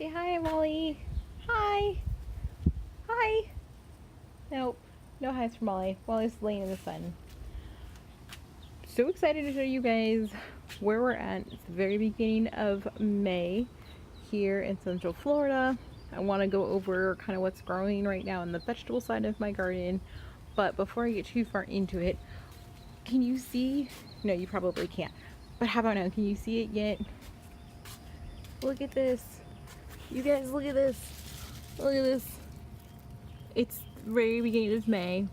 Say hi, Molly. Hi. Hi. Nope. No hi's for Molly. Molly's laying in the sun. So excited to show you guys where we're at. It's the very beginning of May here in Central Florida. I want to go over kind of what's growing right now in the vegetable side of my garden. But before I get too far into it, can you see? No, you probably can't. But how about now? Can you see it yet? Look at this. You guys, look at this. Look at this. It's the very beginning of May.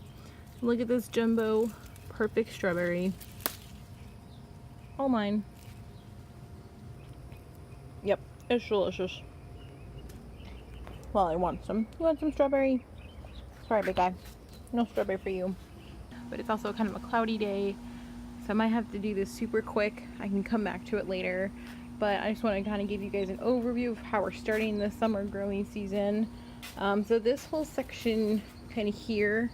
Look at this jumbo perfect strawberry. All mine. Yep, it's delicious. Well, I want some. You want some strawberry? Sorry, big guy. No strawberry for you. But it's also kind of a cloudy day, so I might have to do this super quick. I can come back to it later. But I just want to kind of give you guys an overview of how we're starting the summer growing season. So this whole section kind of here,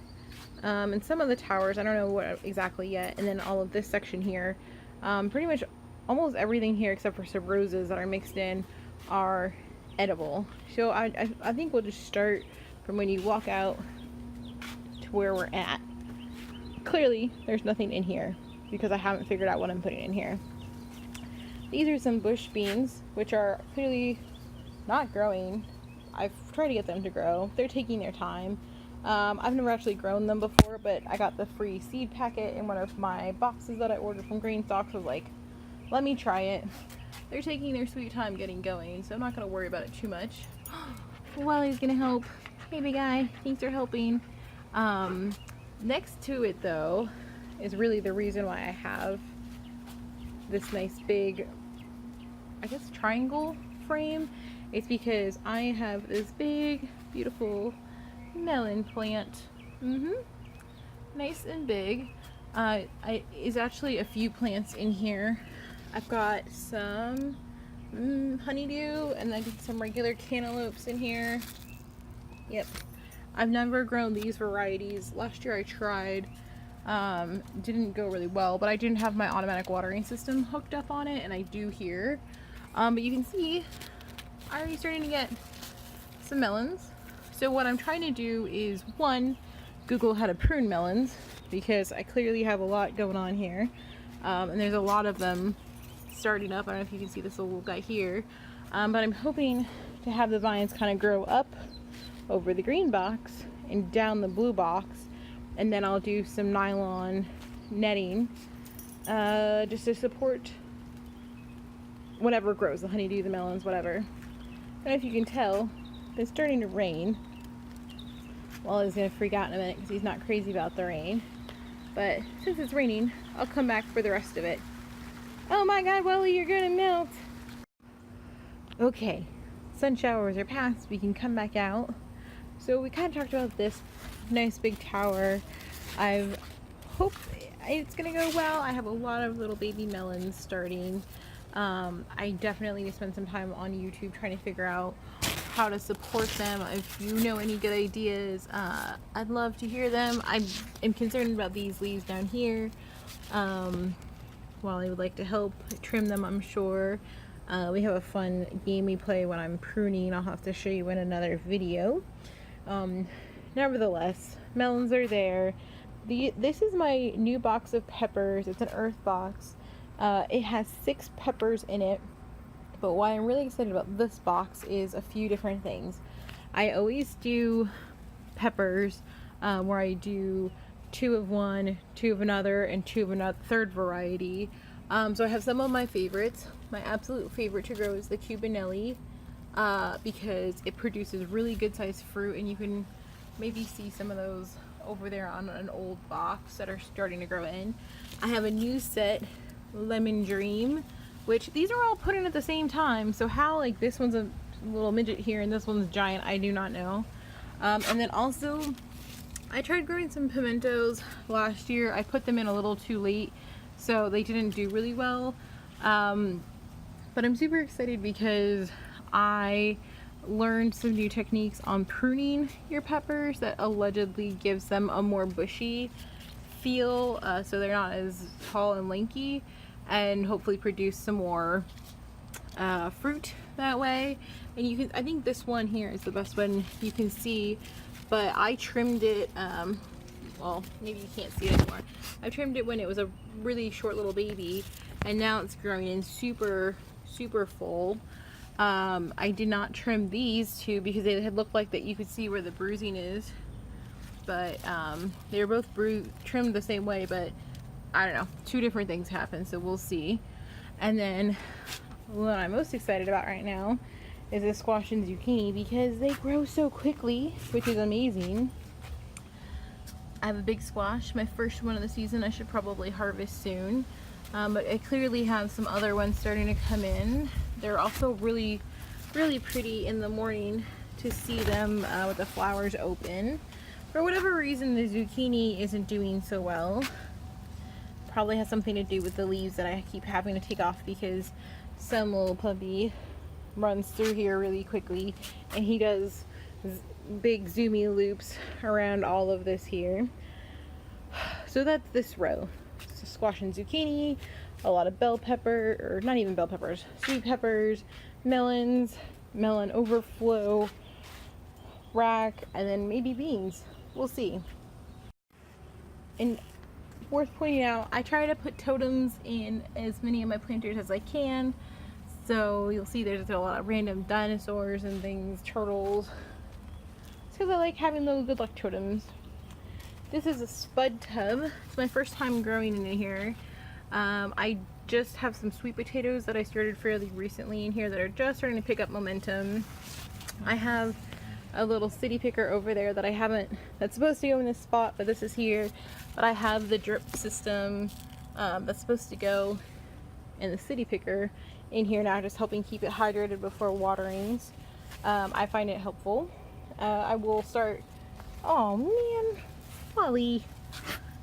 and some of the towers, I don't know what exactly yet, and then all of this section here, pretty much almost everything here except for some roses that are mixed in are edible. So I think we'll just start from when you walk out to where we're at. Clearly there's nothing in here because I haven't figured out what I'm putting in here. These are some bush beans, which are clearly not growing. I've tried to get them to grow. They're taking their time. I've never actually grown them before, but I got the free seed packet in one of my boxes that I ordered from Greenstalk. So I was like, let me try it. They're taking their sweet time getting going, so I'm not going to worry about it too much. Wally's going to help. Hey, big guy. Thanks for helping. Next to it, though, is really the reason why I have this nice big, I guess, triangle frame. It's because I have this big, beautiful melon plant. Nice and big. Is actually a few plants in here. I've got some honeydew and then some regular cantaloupes in here. Yep. I've never grown these varieties. Last year I tried. Didn't go really well, but I didn't have my automatic watering system hooked up on it, and I do here. But you can see I'm already starting to get some melons. So what I'm trying to do is, one, Google how to prune melons, because I clearly have a lot going on here, and there's a lot of them starting up. I don't know if you can see this little guy here, but I'm hoping to have the vines kind of grow up over the green box and down the blue box, and then I'll do some nylon netting just to support whatever grows, the honeydew, the melons, whatever. I don't know if you can tell, but it's starting to rain. Wally's gonna freak out in a minute because he's not crazy about the rain, but since it's raining, I'll come back for the rest of it. Oh my god, Wally, you're gonna melt. Okay, sun showers are past, we can come back out. So we kind of talked about this nice big tower. I hope it's gonna go well. I have a lot of little baby melons starting. I definitely need to spend some time on YouTube trying to figure out how to support them. If you know any good ideas, I'd love to hear them. I am concerned about these leaves down here. Wally would like to help trim them, I'm sure. We have a fun game we play when I'm pruning. I'll have to show you in another video. Nevertheless, melons are there. This is my new box of peppers. It's an Earthbox. It has 6 peppers in it, but why I'm really excited about this box is a few different things. I always do peppers where I do 2 of one, 2 of another, and 2 of another third variety. So I have some of my favorites. My absolute favorite to grow is the Cubanelli, because it produces really good sized fruit, and you can maybe see some of those over there on an old box that are starting to grow in. I have a new set, Lemon Dream, which these are all put in at the same time, so how like this one's a little midget here and this one's giant, I do not know. And then also I tried growing some pimentos last year. I put them in a little too late, so they didn't do really well. But I'm super excited because I learned some new techniques on pruning your peppers that allegedly gives them a more bushy feel, so they're not as tall and lanky, and hopefully produce some more fruit that way. And you can, I think this one here is the best one you can see, but I trimmed it, well, maybe you can't see it anymore. I trimmed it when it was a really short little baby, and now it's growing in super full. I did not trim these two because they had looked like that you could see where the bruising is, but they were both trimmed the same way, but I don't know, two different things happened, so we'll see. And then what I'm most excited about right now is the squash and zucchini because they grow so quickly, which is amazing. I have a big squash, my first one of the season. I should probably harvest soon, but I clearly have some other ones starting to come in. They're also really pretty in the morning to see them with the flowers open. For whatever reason, the zucchini isn't doing so well. Probably has something to do with the leaves that I keep having to take off because some little puppy runs through here really quickly, and he does big zoomy loops around all of this here. So that's this row. So squash and zucchini, a lot of bell pepper, or not even bell peppers, sweet peppers, melons, melon overflow, rack, and then maybe beans. We'll see. And worth pointing out, I try to put totems in as many of my planters as I can. So you'll see there's a lot of random dinosaurs and things, turtles. It's because I like having those good luck totems. This is a spud tub. It's my first time growing in here. I just have some sweet potatoes that I started fairly recently in here that are just starting to pick up momentum. I have a little city picker over there that I haven't, that's supposed to go in this spot, but this is here. But I have the drip system that's supposed to go in the city picker in here now, just helping keep it hydrated before waterings. I find it helpful. I will start, oh man, Wally,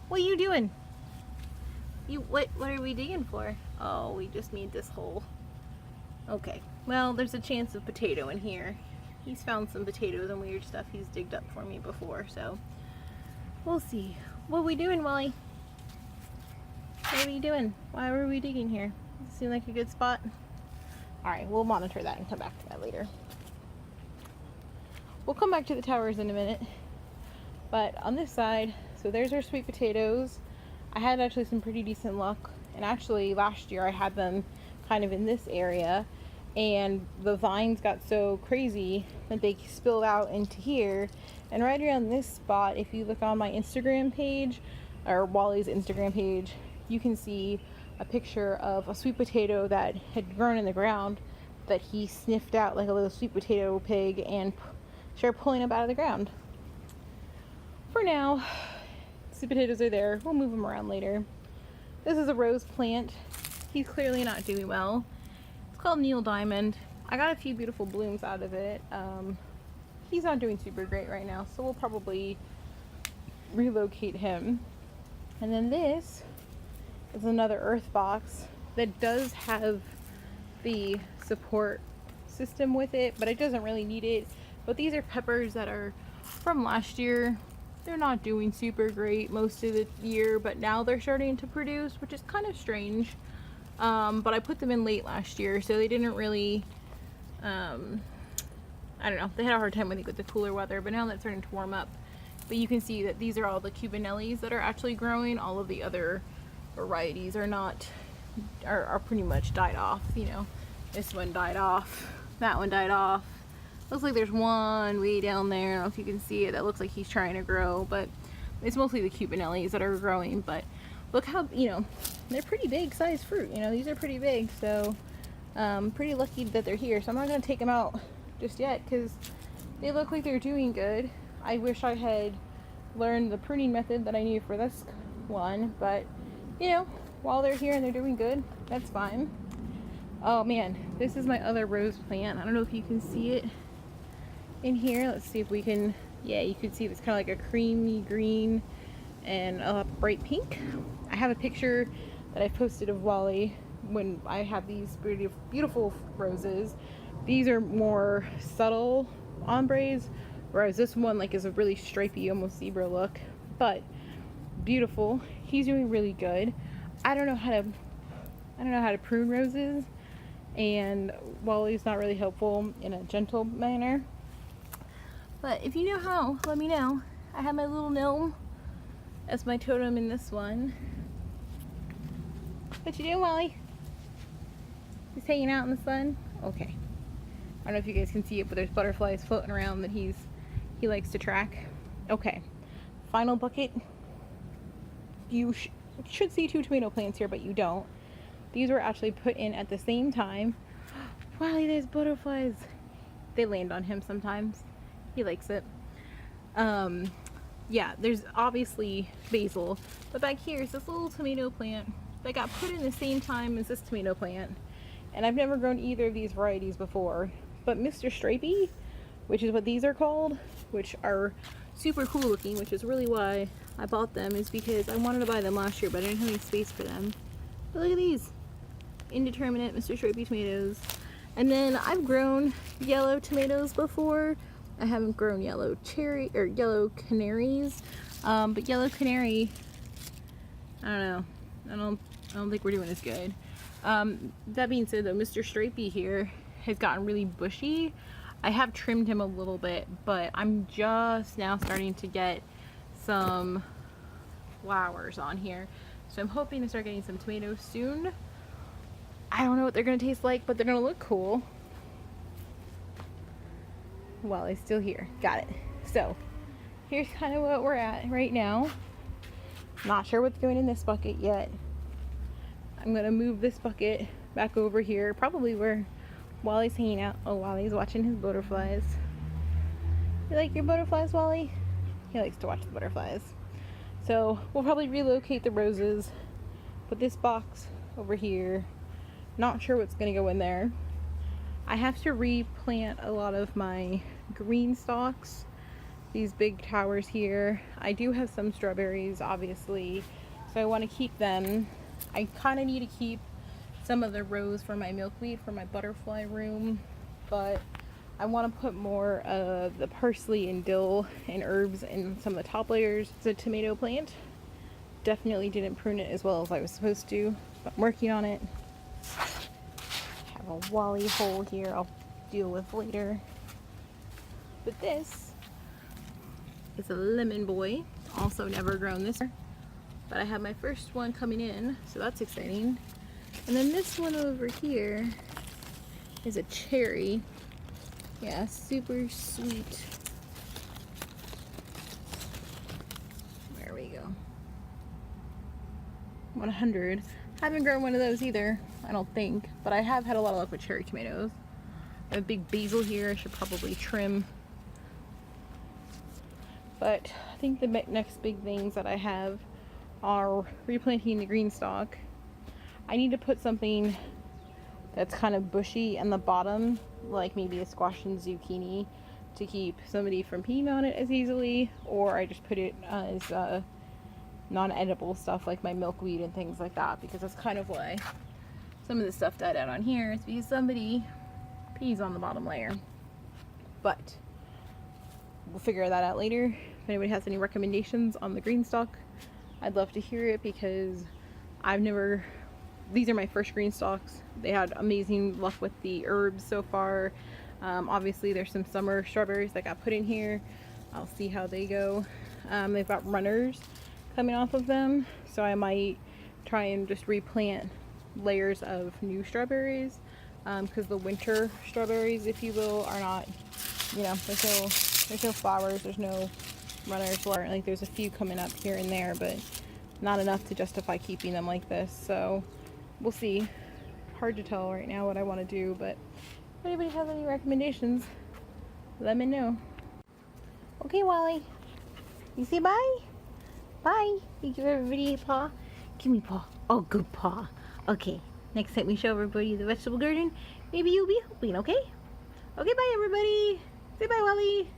what are you doing? What are we digging for? Oh, we just made this hole. Okay, well, there's a chance of potato in here. He's found some potatoes and weird stuff he's digged up for me before, so we'll see. What are we doing, Wally? What are you doing? Why were we digging here? Does it seem like a good spot? Alright, we'll monitor that and come back to that later. We'll come back to the towers in a minute. But on this side, so there's our sweet potatoes. I had actually some pretty decent luck, and actually last year I had them kind of in this area, and the vines got so crazy that they spilled out into here. And right around this spot, if you look on my Instagram page, or Wally's Instagram page, you can see a picture of a sweet potato that had grown in the ground that he sniffed out like a little sweet potato pig and started pulling up out of the ground. For now, sweet potatoes are there. We'll move them around later. This is a rose plant. He's clearly not doing well. It's called Neil Diamond. I got a few beautiful blooms out of it. He's not doing super great right now, so we'll probably relocate him. And then this is another Earthbox that does have the support system with it, but it doesn't really need it. But these are peppers that are from last year. They're not doing super great most of the year, but now they're starting to produce, which is kind of strange. But I put them in late last year, so they didn't really, I don't know, they had a hard time, I think, with the cooler weather, but now that's starting to warm up. But you can see that these are all the cubanellis that are actually growing. All of the other varieties are not, are pretty much died off, you know. This one died off, that one died off. Looks like there's one way down there, I don't know if you can see it, that looks like he's trying to grow, but it's mostly the cubanellis that are growing. But look how, you know, they're pretty big size fruit, you know, these are pretty big, so pretty lucky that they're here. So I'm not going to take them out just yet because they look like they're doing good. I wish I had learned the pruning method that I knew for this one, but you know, while they're here and they're doing good, that's fine. Oh man, this is my other rose plant. I don't know if you can see it in here. Let's see if we can, yeah, you can see it's kind of like a creamy green and a bright pink. I have a picture that I posted of Wally when I have these beautiful roses. These are more subtle ombres, whereas this one like is a really stripy, almost zebra look, but beautiful. He's doing really good. I don't know how to prune roses, and Wally's not really helpful in a gentle manner. But if you know how, let me know. I have my little gnome as my totem in this one. What you doing, Wally? He's hanging out in the sun? Okay. I don't know if you guys can see it, but there's butterflies floating around that he likes to track. Okay. Final bucket. You should see 2 tomato plants here, but you don't. These were actually put in at the same time. Wally, there's butterflies. They land on him sometimes. He likes it. Yeah, there's obviously basil, but back here is this little tomato plant that got put in the same time as this tomato plant. And I've never grown either of these varieties before, but Mr. Stripey, which is what these are called, which are super cool looking, which is really why I bought them, is because I wanted to buy them last year, but I didn't have any space for them. But look at these indeterminate Mr. Stripey tomatoes. And then I've grown yellow tomatoes before. I haven't grown yellow cherry or yellow canaries, but yellow canary, I don't know. I don't think we're doing as good. That being said, though, Mr. Stripey here has gotten really bushy. I have trimmed him a little bit, but I'm just now starting to get some flowers on here. So I'm hoping to start getting some tomatoes soon. I don't know what they're going to taste like, but they're going to look cool. Well, it's still here. Got it. So here's kind of what we're at right now. Not sure what's going in this bucket yet. I'm going to move this bucket back over here, probably where Wally's hanging out. Oh, Wally's watching his butterflies. You like your butterflies, Wally? He likes to watch the butterflies. So we'll probably relocate the roses. Put this box over here. Not sure what's going to go in there. I have to replant a lot of my Greenstalks. These big towers here. I do have some strawberries, obviously, so I want to keep them. I kind of need to keep some of the rows for my milkweed for my butterfly room, but I want to put more of the parsley and dill and herbs in some of the top layers. The tomato plant definitely didn't prune it as well as I was supposed to, but I'm working on it. Have a Wally hole here I'll deal with later. But this is a lemon boy, also never grown this year, but I have my first one coming in, so that's exciting. And then this one over here is a cherry. Yeah, super sweet. There we go. 100. Haven't grown one of those either, I don't think, but I have had a lot of luck with cherry tomatoes. I have a big basil here I should probably trim. But I think the next big things that I have are replanting the Greenstalk. I need to put something that's kind of bushy in the bottom, like maybe a squash and zucchini, to keep somebody from peeing on it as easily, or I just put it as non-edible stuff like my milkweed and things like that, because that's kind of why some of the stuff died out on here, is because somebody pees on the bottom layer. But we'll figure that out later. If anybody has any recommendations on the Greenstalk, I'd love to hear it, because these are my first Greenstalks. They had amazing luck with the herbs so far. Obviously there's some summer strawberries that got put in here. I'll see how they go. They've got runners coming off of them, so I might try and just replant layers of new strawberries, because the winter strawberries, if you will, are not, you know, there's no flowers, there's no runners. Like there's a few coming up here and there, but not enough to justify keeping them like this. So we'll see. Hard to tell right now what I want to do, but if anybody has any recommendations, let me know. Okay, Wally, you say bye? Bye. You give everybody a paw. Give me paw. Oh, good paw. Okay, next time we show everybody the vegetable garden, maybe you'll be helping, okay? Okay, bye everybody. Say bye, Wally.